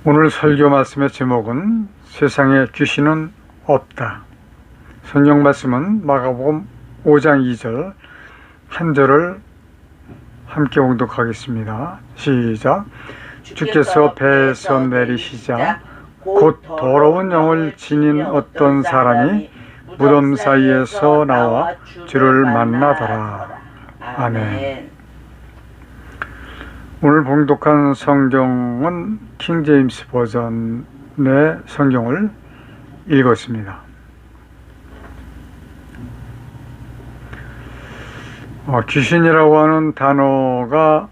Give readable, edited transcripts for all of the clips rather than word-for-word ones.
오늘 설교 말씀의 제목은 세상에 귀신은 없다. 성경 말씀은 마가복음 5장 2절 한 절을 함께 봉독하겠습니다. 시작. 주께서 배에서 내리시자 곧 더러운 영을 지닌 어떤 사람이 무덤 사이에서 나와 주를 만나더라. 아멘. 오늘 봉독한 성경은 킹제임스 버전의 성경을 읽었습니다. 귀신이라고 하는 단어가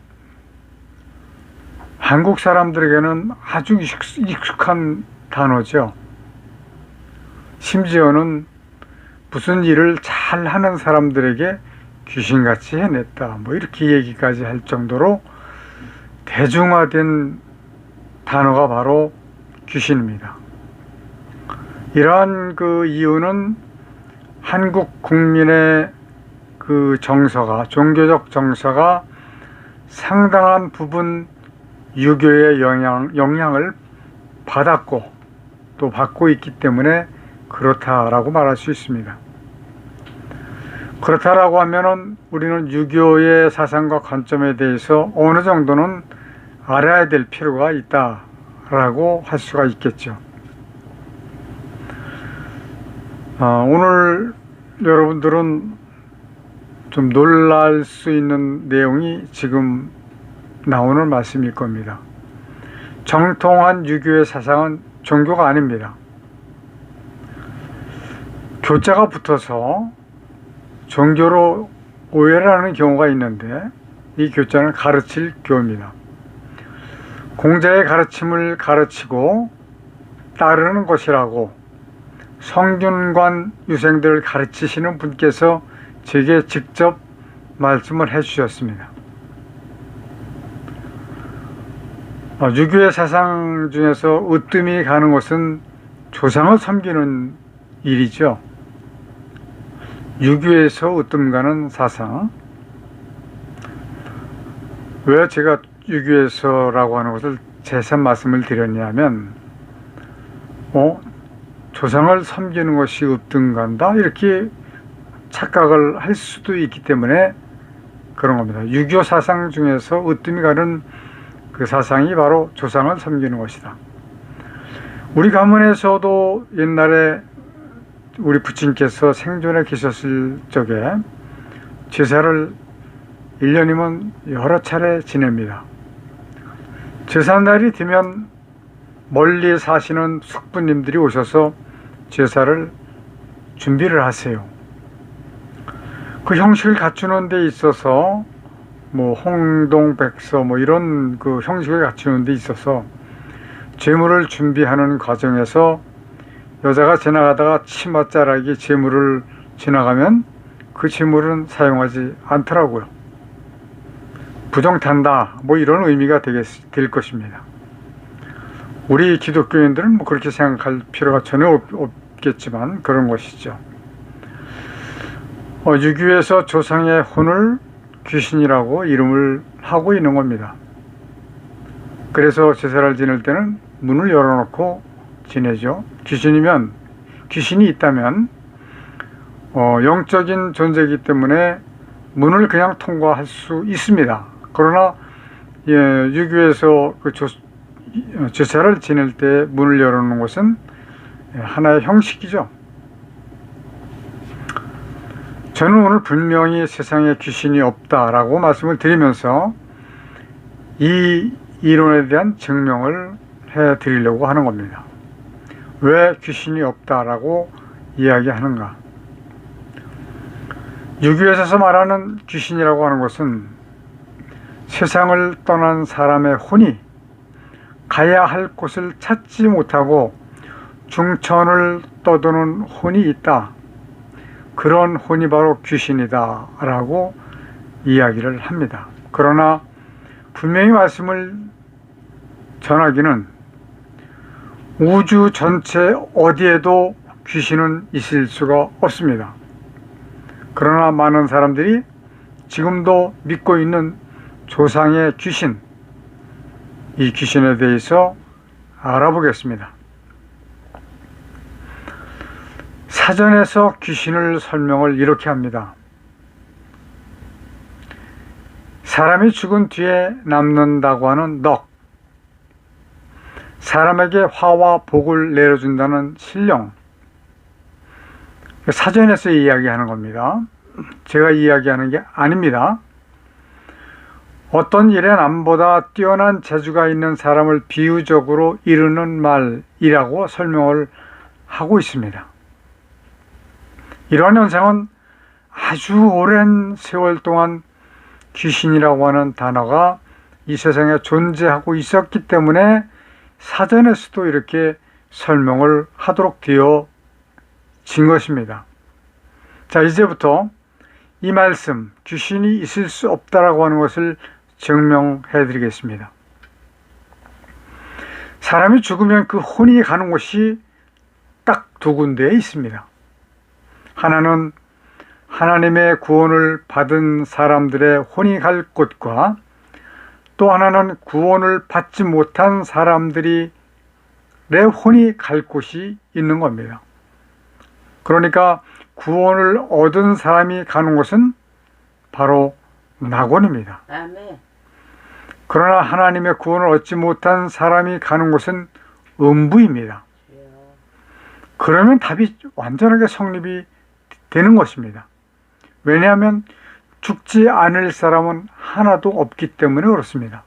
한국 사람들에게는 아주 익숙한 단어죠. 심지어는 무슨 일을 잘 하는 사람들에게 귀신같이 해냈다, 이렇게 얘기까지 할 정도로 대중화된 단어가 바로 귀신입니다. 이러한 이유는 한국 국민의 정서가, 종교적 정서가 상당한 부분 유교의 영향을 받았고 또 받고 있기 때문에 그렇다라고 말할 수 있습니다. 그렇다라고 하면은 우리는 유교의 사상과 관점에 대해서 어느 정도는 알아야 될 필요가 있다라고 할 수가 있겠죠. 오늘 여러분들은 좀 놀랄 수 있는 내용이 지금 나오는 말씀일 겁니다. 정통한 유교의 사상은 종교가 아닙니다. 교자가 붙어서 종교로 오해를 하는 경우가 있는데 이 교자는 가르칠 교입니다. 공자의 가르침을 가르치고 따르는 것이라고 성균관 유생들을 가르치시는 분께서 제게 직접 말씀을 해주셨습니다. 유교의 사상 중에서 으뜸이 가는 것은 조상을 섬기는 일이죠. 유교에서 으뜸 가는 사상. 왜 제가 유교에서라고 하는 것을 재산 말씀을 드렸냐면 조상을 섬기는 것이 으뜸 간다 이렇게 착각을 할 수도 있기 때문에 그런 겁니다. 유교 사상 중에서 으뜸이 가는 그 사상이 바로 조상을 섬기는 것이다. 우리 가문에서도 옛날에 우리 부친께서 생존해 계셨을 적에 제사를 1년이면 여러 차례 지냅니다. 제삿날이 되면 멀리 사시는 숙부님들이 오셔서 제사를 준비를 하세요. 그 형식을 갖추는 데 있어서 홍동백서 이런 그 형식을 갖추는 데 있어서 제물을 준비하는 과정에서 여자가 지나가다가 치맛자락이 제물을 지나가면 그 제물은 사용하지 않더라고요. 부정탄다 이런 의미가 될 것입니다. 우리 기독교인들은 그렇게 생각할 필요가 전혀 없겠지만 그런 것이죠. 유교에서 조상의 혼을 귀신이라고 이름을 하고 있는 겁니다. 그래서 제사를 지낼 때는 문을 열어놓고 지내죠. 귀신이 있다면 영적인 존재이기 때문에 문을 그냥 통과할 수 있습니다. 그러나 유교에서 제사를 지낼 때 문을 열어놓는 것은 하나의 형식이죠. 저는 오늘 분명히 세상에 귀신이 없다라고 말씀을 드리면서 이 이론에 대한 증명을 해드리려고 하는 겁니다. 왜 귀신이 없다라고 이야기하는가? 유교에서 말하는 귀신이라고 하는 것은 세상을 떠난 사람의 혼이 가야 할 곳을 찾지 못하고 중천을 떠도는 혼이 있다. 그런 혼이 바로 귀신이다 라고 이야기를 합니다. 그러나 분명히 말씀을 전하기는 우주 전체 어디에도 귀신은 있을 수가 없습니다. 그러나 많은 사람들이 지금도 믿고 있는 조상의 귀신, 이 귀신에 대해서 알아보겠습니다. 사전에서 귀신을 설명을 이렇게 합니다. 사람이 죽은 뒤에 남는다고 하는 넋, 사람에게 화와 복을 내려준다는 신령, 사전에서 이야기하는 겁니다. 제가 이야기하는 게 아닙니다. 어떤 일에 남보다 뛰어난 재주가 있는 사람을 비유적으로 이르는 말이라고 설명을 하고 있습니다. 이러한 현상은 아주 오랜 세월 동안 귀신이라고 하는 단어가 이 세상에 존재하고 있었기 때문에 사전에서도 이렇게 설명을 하도록 되어진 것입니다. 자, 이제부터 이 말씀, 귀신이 있을 수 없다라고 하는 것을 증명해 드리겠습니다. 사람이 죽으면 그 혼이 가는 곳이 딱 두 군데에 있습니다. 하나는 하나님의 구원을 받은 사람들의 혼이 갈 곳과 또 하나는 구원을 받지 못한 사람들이 내 혼이 갈 곳이 있는 겁니다. 그러니까 구원을 얻은 사람이 가는 곳은 바로 낙원입니다. 아멘. 그러나 하나님의 구원을 얻지 못한 사람이 가는 곳은 음부입니다. 그러면 답이 완전하게 성립이 되는 것입니다. 왜냐하면 죽지 않을 사람은 하나도 없기 때문에 그렇습니다.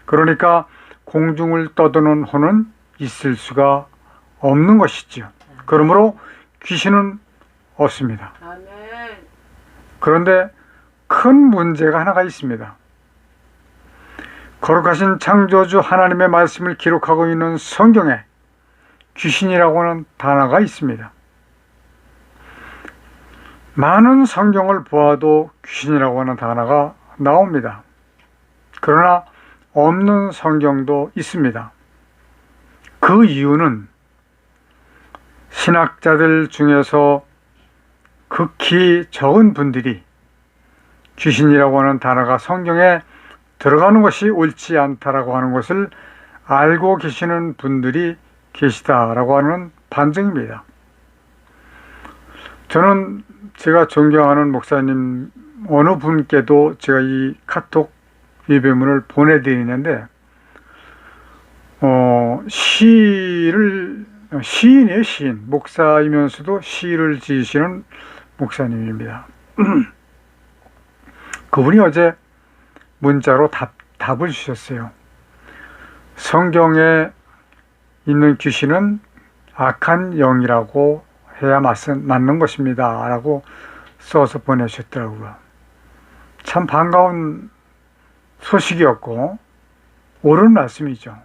그러니까 공중을 떠도는 혼은 있을 수가 없는 것이지요. 그러므로 귀신은 없습니다. 아멘. 그런데 큰 문제가 하나가 있습니다. 거룩하신 창조주 하나님의 말씀을 기록하고 있는 성경에 귀신이라고 하는 단어가 있습니다. 많은 성경을 보아도 귀신이라고 하는 단어가 나옵니다. 그러나 없는 성경도 있습니다. 그 이유는 신학자들 중에서 극히 적은 분들이 귀신이라고 하는 단어가 성경에 들어가는 것이 옳지 않다라고 하는 것을 알고 계시는 분들이 계시다라고 하는 반증입니다. 저는 제가 존경하는 목사님 어느 분께도 제가 이 카톡 예배문을 보내드리는데 시인이에요. 시인. 목사이면서도 시를 지으시는 목사님입니다. 그분이 어제 문자로 답을 주셨어요. 성경에 있는 귀신은 악한 영이라고 해야 맞는 것입니다 라고 써서 보내셨더라고요. 참 반가운 소식이었고 옳은 말씀이죠.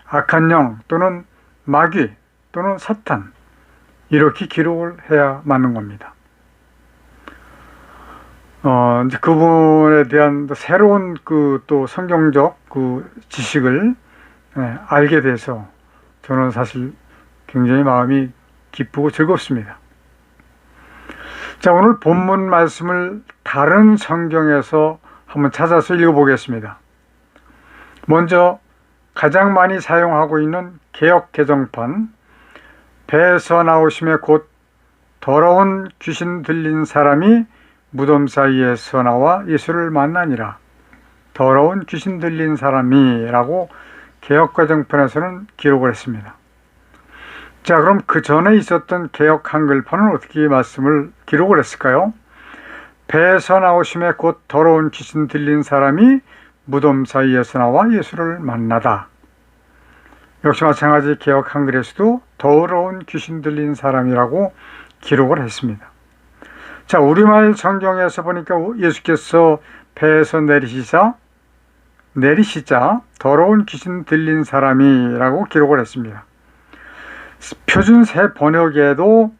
악한 영 또는 마귀 또는 사탄 이렇게 기록을 해야 맞는 겁니다. 이제 그분에 대한 새로운 또 성경적 지식을 알게 돼서 저는 사실 굉장히 마음이 기쁘고 즐겁습니다. 자, 오늘 본문 말씀을 다른 성경에서 한번 찾아서 읽어보겠습니다. 먼저 가장 많이 사용하고 있는 개역 개정판, 배에서 나오심에 곧 더러운 귀신 들린 사람이 무덤 사이에서 나와 예수를 만나니라. 더러운 귀신 들린 사람이라고 개역 개정판에서는 기록을 했습니다. 자, 그럼 그 전에 있었던 개역 한글판은 어떻게 말씀을 기록을 했을까요? 배에서 나오심에 곧 더러운 귀신 들린 사람이 무덤 사이에서 나와 예수를 만나다. 역시 마찬가지 개역 한글에서도 더러운 귀신 들린 사람이라고 기록을 했습니다. 자, 우리말 성경에서 보니까 예수께서 배에서 내리시자 더러운 귀신 들린 사람이라고 기록을 했습니다. 표준 새 번역에도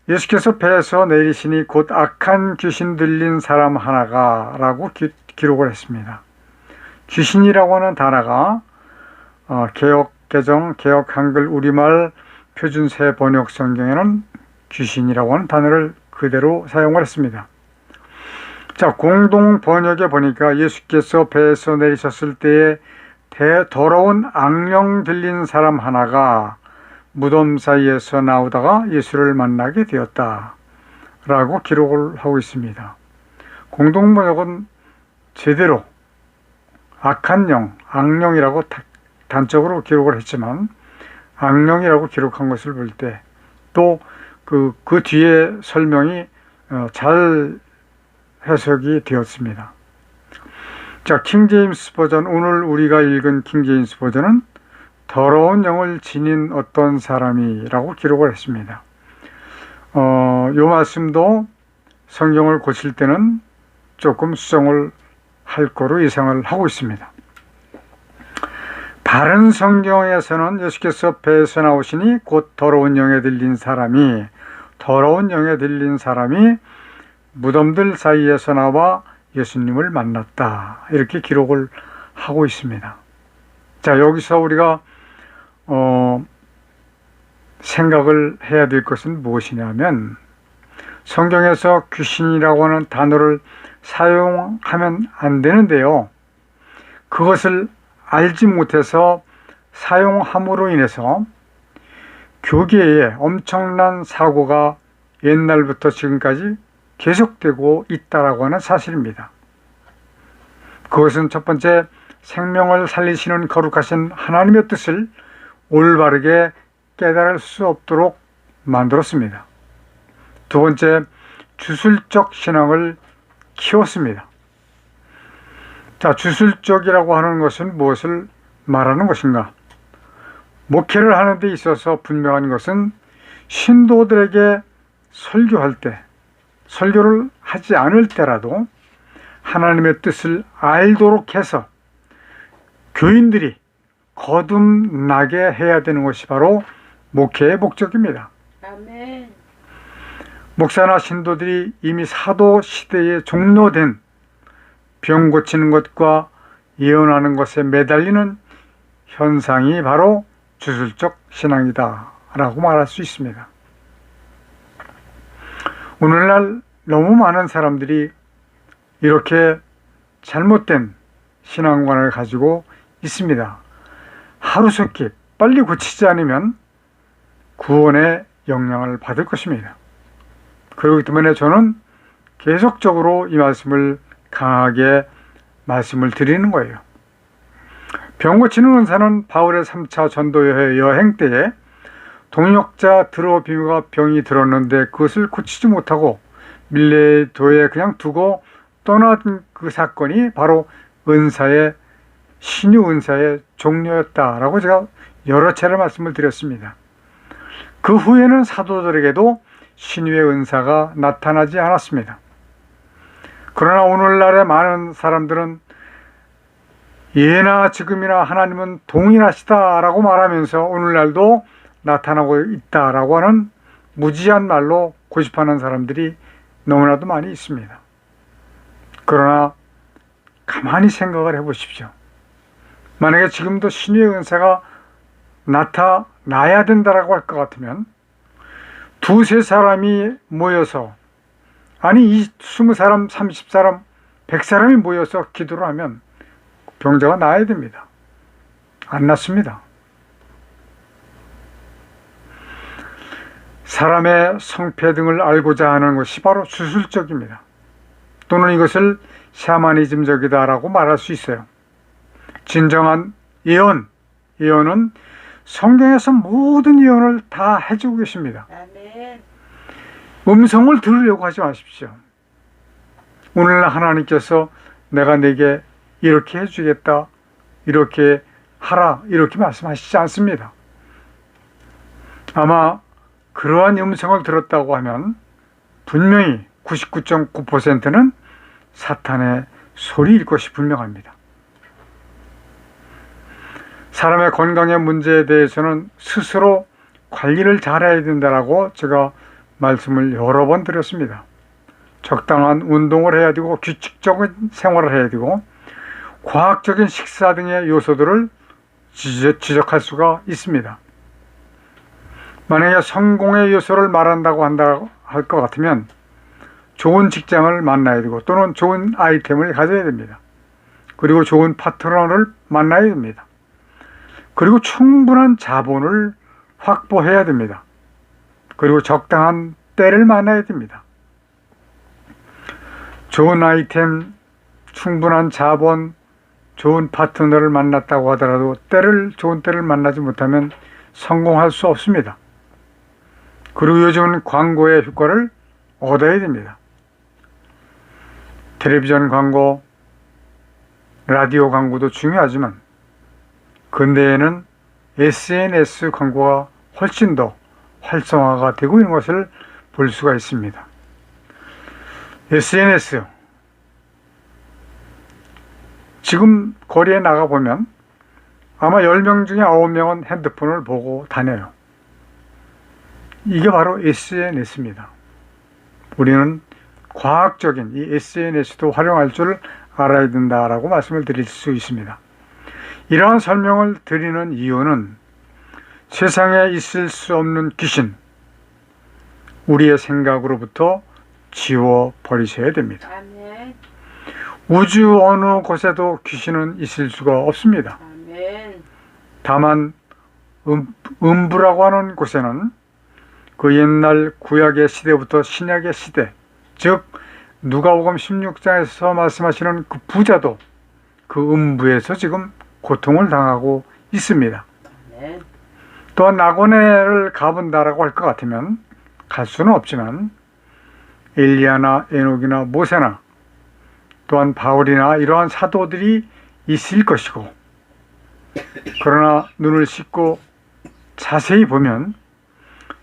예수께서 배에서 내리시니 곧 악한 귀신 들린 사람 하나가 라고 기록을 했습니다. 귀신이라고 하는 단어가 개역 개정, 개역 한글 우리말 표준 새 번역 성경에는 귀신이라고 하는 단어를 그대로 사용을 했습니다. 자, 공동 번역에 보니까 예수께서 배에서 내리셨을 때에 더러운 악령 들린 사람 하나가 무덤 사이에서 나오다가 예수를 만나게 되었다 라고 기록을 하고 있습니다. 공동번역은 제대로 악한 영, 악령이라고 단적으로 기록을 했지만 악령이라고 기록한 것을 볼 때 또 그 뒤에 설명이 잘 해석이 되었습니다. 자, 킹제임스 버전, 오늘 우리가 읽은 킹제임스 버전은 더러운 영을 지닌 어떤 사람이라고 기록을 했습니다. 요 말씀도 성경을 고칠 때는 조금 수정을 할 거로 예상을 하고 있습니다. 바른 성경에서는 예수께서 배에서 나오시니 곧 더러운 영에 들린 사람이 무덤들 사이에서 나와 예수님을 만났다 이렇게 기록을 하고 있습니다. 자, 여기서 우리가 생각을 해야 될 것은 무엇이냐면 성경에서 귀신이라고 하는 단어를 사용하면 안 되는데요, 그것을 알지 못해서 사용함으로 인해서 교계에 엄청난 사고가 옛날부터 지금까지 계속되고 있다라고 하는 사실입니다. 그것은 첫 번째, 생명을 살리시는 거룩하신 하나님의 뜻을 올바르게 깨달을 수 없도록 만들었습니다. 두 번째, 주술적 신앙을 키웠습니다. 자, 주술적이라고 하는 것은 무엇을 말하는 것인가? 목회를 하는 데 있어서 분명한 것은 신도들에게 설교할 때, 설교를 하지 않을 때라도 하나님의 뜻을 알도록 해서 교인들이 거듭나게 해야 되는 것이 바로 목회의 목적입니다. 아멘. 목사나 신도들이 이미 사도 시대에 종료된 병 고치는 것과 예언하는 것에 매달리는 현상이 바로 주술적 신앙이다 라고 말할 수 있습니다. 오늘날 너무 많은 사람들이 이렇게 잘못된 신앙관을 가지고 있습니다. 하루속히 빨리 고치지 않으면 구원의 영향을 받을 것입니다. 그렇기 때문에 저는 계속적으로 이 말씀을 강하게 말씀을 드리는 거예요. 병 고치는 은사는 바울의 3차 전도 여행 때에 동역자 드로비무가 병이 들었는데 그것을 고치지 못하고 밀레도에 그냥 두고 떠난 그 사건이 바로 신유 은사의 종료였다라고 제가 여러 차례 말씀을 드렸습니다. 그 후에는 사도들에게도 신유의 은사가 나타나지 않았습니다. 그러나 오늘날의 많은 사람들은 예나 지금이나 하나님은 동일하시다라고 말하면서 오늘날도 나타나고 있다라고 하는 무지한 말로 고집하는 사람들이 너무나도 많이 있습니다. 그러나 가만히 생각을 해보십시오. 만약에 지금도 신유의 은사가 나타나야 된다라고 할 것 같으면 두세 사람이 모여서, 아니 20사람, 30사람, 100사람이 모여서 기도를 하면 병자가 나아야 됩니다. 안 낫습니다. 사람의 성패 등을 알고자 하는 것이 바로 주술적입니다. 또는 이것을 샤머니즘적이다라고 말할 수 있어요. 진정한 예언은 성경에서 모든 예언을 다 해주고 계십니다. 아멘. 음성을 들으려고 하지 마십시오. 오늘날 하나님께서 내가 내게 이렇게 해주겠다, 이렇게 하라, 이렇게 말씀하시지 않습니다. 아마 그러한 음성을 들었다고 하면 분명히 99.9%는 사탄의 소리일 것이 분명합니다. 사람의 건강의 문제에 대해서는 스스로 관리를 잘해야 된다라고 제가 말씀을 여러 번 드렸습니다. 적당한 운동을 해야 되고 규칙적인 생활을 해야 되고 과학적인 식사 등의 요소들을 지적할 수가 있습니다. 만약에 성공의 요소를 말한다고 할 것 같으면 좋은 직장을 만나야 되고 또는 좋은 아이템을 가져야 됩니다. 그리고 좋은 파트너를 만나야 됩니다. 그리고 충분한 자본을 확보해야 됩니다. 그리고 적당한 때를 만나야 됩니다. 좋은 아이템, 충분한 자본, 좋은 파트너를 만났다고 하더라도 좋은 때를 만나지 못하면 성공할 수 없습니다. 그리고 요즘은 광고의 효과를 얻어야 됩니다. 텔레비전 광고, 라디오 광고도 중요하지만 근대에는 SNS 광고가 훨씬 더 활성화가 되고 있는 것을 볼 수가 있습니다. SNS, 지금 거리에 나가보면 아마 10명 중에 9명은 핸드폰을 보고 다녀요. 이게 바로 SNS입니다. 우리는 과학적인 이 SNS도 활용할 줄 알아야 된다라고 말씀을 드릴 수 있습니다. 이러한 설명을 드리는 이유는 세상에 있을 수 없는 귀신, 우리의 생각으로부터 지워버리셔야 됩니다. 아멘. 우주 어느 곳에도 귀신은 있을 수가 없습니다. 아멘. 다만 음부라고 하는 곳에는 그 옛날 구약의 시대부터 신약의 시대, 즉 누가복음 16장에서 말씀하시는 그 부자도 그 음부에서 지금 고통을 당하고 있습니다. 아멘. 또한 낙원에를 가본다라고 할 것 같으면 갈 수는 없지만 엘리야나 에녹이나 모세나 또한 바울이나 이러한 사도들이 있을 것이고, 그러나 눈을 씻고 자세히 보면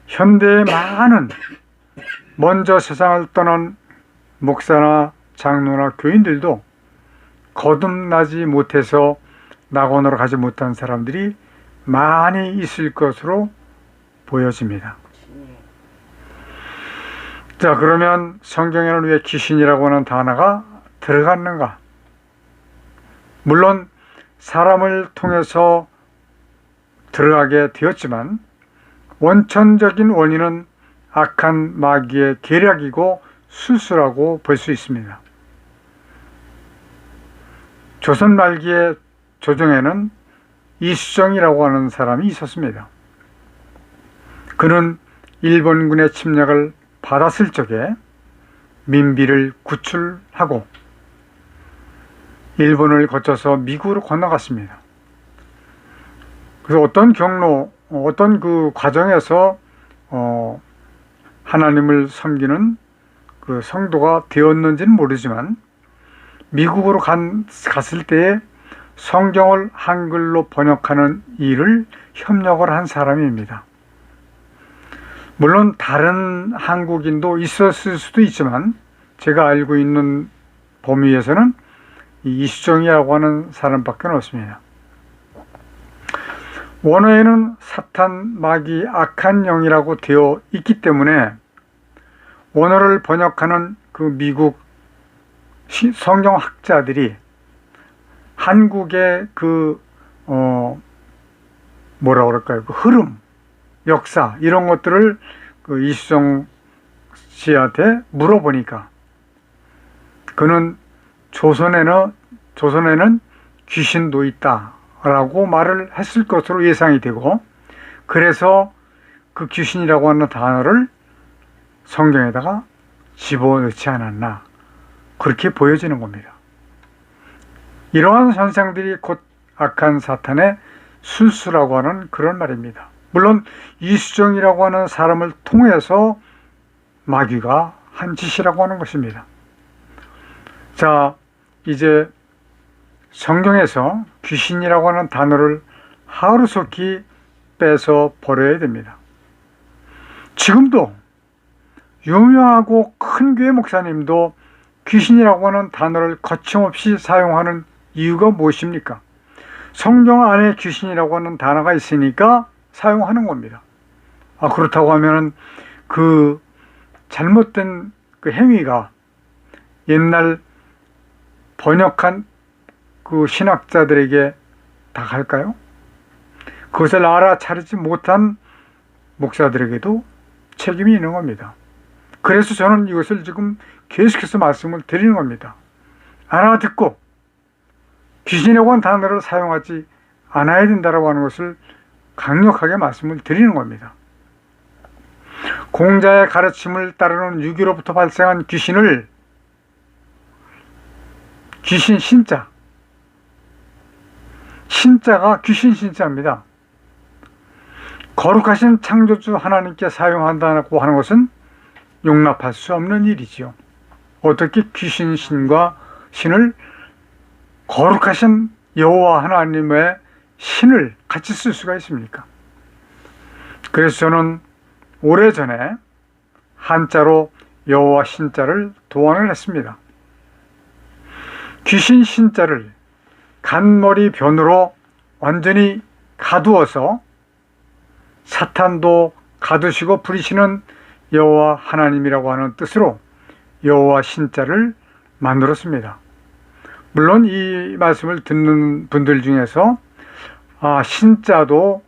현대의 많은 먼저 세상을 떠난 목사나 장로나 교인들도 거듭나지 못해서 낙원으로 가지 못한 사람들이 많이 있을 것으로 보여집니다. 자, 그러면 성경에는 왜 귀신이라고 하는 단어가 들어갔는가? 물론 사람을 통해서 들어가게 되었지만 원천적인 원인은 악한 마귀의 계략이고 술수라고 볼 수 있습니다. 조선 말기의 조정에는 이수정이라고 하는 사람이 있었습니다. 그는 일본군의 침략을 받았을 적에 민비를 구출하고 일본을 거쳐서 미국으로 건너갔습니다. 그래서 어떤 그 과정에서 하나님을 섬기는 그 성도가 되었는지는 모르지만 미국으로 갔을 때에 성경을 한글로 번역하는 일을 협력을 한 사람입니다. 물론 다른 한국인도 있었을 수도 있지만 제가 알고 있는 범위에서는 이 이수정이라고 하는 사람밖에 없습니다. 원어에는 사탄, 마귀, 악한 영이라고 되어 있기 때문에 원어를 번역하는 그 미국 성경학자들이 한국의 그 뭐라 그럴까요? 그 흐름, 역사 이런 것들을 그 이수정 씨한테 물어보니까 그는 조선에는 귀신도 있다라고 말을 했을 것으로 예상이 되고, 그래서 그 귀신이라고 하는 단어를 성경에다가 집어넣지 않았나, 그렇게 보여지는 겁니다. 이러한 현상들이 곧 악한 사탄의 술수라고 하는 그런 말입니다. 물론 이수정이라고 하는 사람을 통해서 마귀가 한 짓이라고 하는 것입니다. 자, 이제 성경에서 귀신이라고 하는 단어를 하루속히 빼서 버려야 됩니다. 지금도 유명하고 큰 교회 목사님도 귀신이라고 하는 단어를 거침없이 사용하는 이유가 무엇입니까? 성경 안에 귀신이라고 하는 단어가 있으니까 사용하는 겁니다. 그렇다고 하면 그 잘못된 그 행위가 옛날 번역한 그 신학자들에게 다 갈까요? 그것을 알아차리지 못한 목사들에게도 책임이 있는 겁니다. 그래서 저는 이것을 지금 계속해서 말씀을 드리는 겁니다. 알아듣고 귀신이라고 하는 단어를 사용하지 않아야 된다라고 하는 것을 강력하게 말씀을 드리는 겁니다. 공자의 가르침을 따르는 유기로부터 발생한 귀신을 귀신 신자, 신자가 귀신 신자입니다. 거룩하신 창조주 하나님께 사용한다고 하는 것은 용납할 수 없는 일이지요. 어떻게 귀신 신과 신을 거룩하신 여호와 하나님의 신을 같이 쓸 수가 있습니까? 그래서 저는 오래전에 한자로 여호와 신자를 도안을 했습니다. 귀신 신자를 간머리 변으로 완전히 가두어서 사탄도 가두시고 부리시는 여호와 하나님이라고 하는 뜻으로 여호와 신자를 만들었습니다. 물론 이 말씀을 듣는 분들 중에서 신자도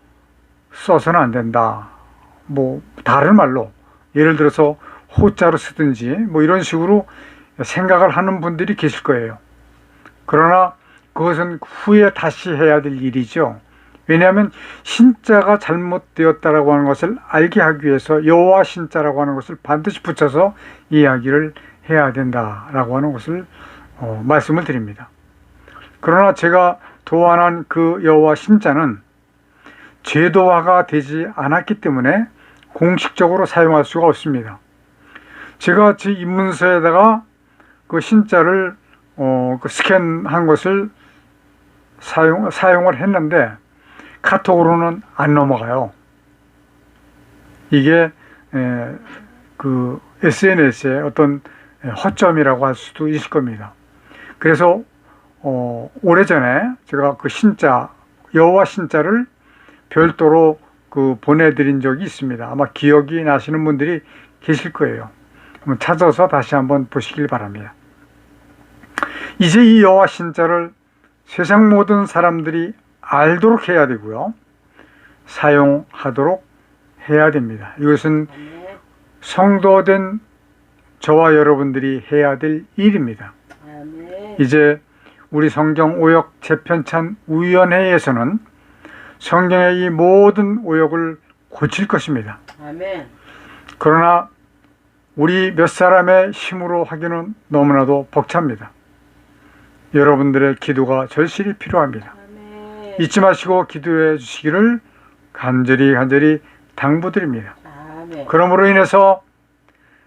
써서는 안 된다, 다른 말로 예를 들어서 호자로 쓰든지 이런 식으로 생각을 하는 분들이 계실 거예요. 그러나 그것은 후에 다시 해야 될 일이죠. 왜냐하면 신자가 잘못되었다라고 하는 것을 알게 하기 위해서 여호와 신자라고 하는 것을 반드시 붙여서 이야기를 해야 된다라고 하는 것을 말씀을 드립니다. 그러나 제가 도안한 그 여호와 신자는 제도화가 되지 않았기 때문에 공식적으로 사용할 수가 없습니다. 제가 제 입문서에다가 그 신자를 그 스캔한 것을 사용을 했는데 카톡으로는 안 넘어가요. 이게 그 SNS의 어떤 허점이라고 할 수도 있을 겁니다. 그래서 오래전에 제가 그 신자, 여호와 신자를 별도로 보내드린 적이 있습니다. 아마 기억이 나시는 분들이 계실 거예요. 한번 찾아서 다시 한번 보시길 바랍니다. 이제 이 여호와 신자를 세상 모든 사람들이 알도록 해야 되고요, 사용하도록 해야 됩니다. 이것은 성도된 저와 여러분들이 해야 될 일입니다. 이제 우리 성경 오역 재편찬 위원회에서는 성경의 이 모든 오역을 고칠 것입니다. 그러나 우리 몇 사람의 힘으로 하기는 너무나도 벅찹니다. 여러분들의 기도가 절실히 필요합니다. 잊지 마시고 기도해 주시기를 간절히 당부드립니다. 그러므로 인해서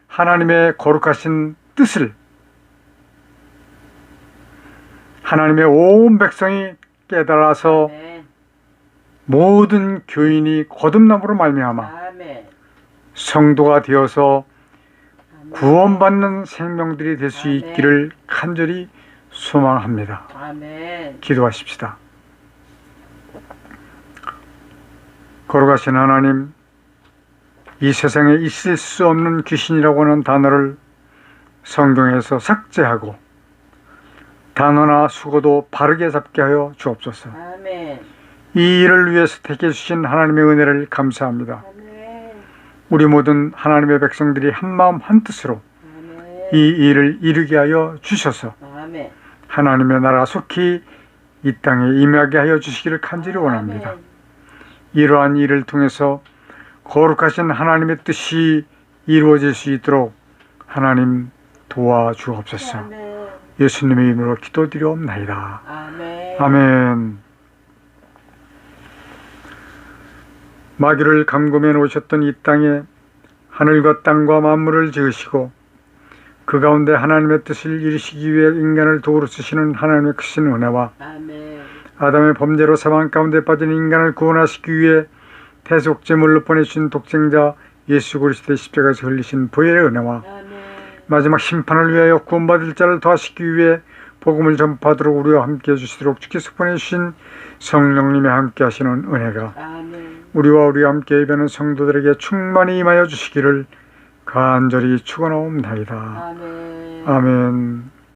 하나님의 거룩하신 뜻을 하나님의 온 백성이 깨달아서 모든 교인이 거듭남으로 말미암아 성도가 되어서 구원받는 생명들이 될 수 있기를 간절히 소망합니다. 기도하십시다. 거룩하신 하나님, 이 세상에 있을 수 없는 귀신이라고 하는 단어를 성경에서 삭제하고 단어나 수고도 바르게 잡게 하여 주옵소서. 이 일을 위해서 택해 주신 하나님의 은혜를 감사합니다. 우리 모든 하나님의 백성들이 한마음 한뜻으로 이 일을 이루게 하여 주셔서 하나님의 나라가 속히 이 땅에 임하게 하여 주시기를 간절히 원합니다. 이러한 일을 통해서 거룩하신 하나님의 뜻이 이루어질 수 있도록 하나님 도와주옵소서. 예수님의 이름으로 기도드리옵나이다. 아멘. 마귀를 감금해 놓으셨던 이 땅에 하늘과 땅과 만물을 지으시고 그 가운데 하나님의 뜻을 이루시기 위해 인간을 도구로 쓰시는 하나님의 크신 은혜와 아담의 범죄로 사망 가운데 빠진 인간을 구원하시기 위해 대속제물로 보내주신 독생자 예수 그리스도의 십자가에서 흘리신 보혈의 은혜와 마지막 심판을 위하여 구원받을 자를 더하시기 위해 복음을 전파하도록 우리와 함께 해주시도록 주께서 보내주신 성령님의 함께 하시는 은혜가 우리와 함께 예배하는 성도들에게 충만히 임하여 주시기를 간절히 축원하옵나이다. 아멘.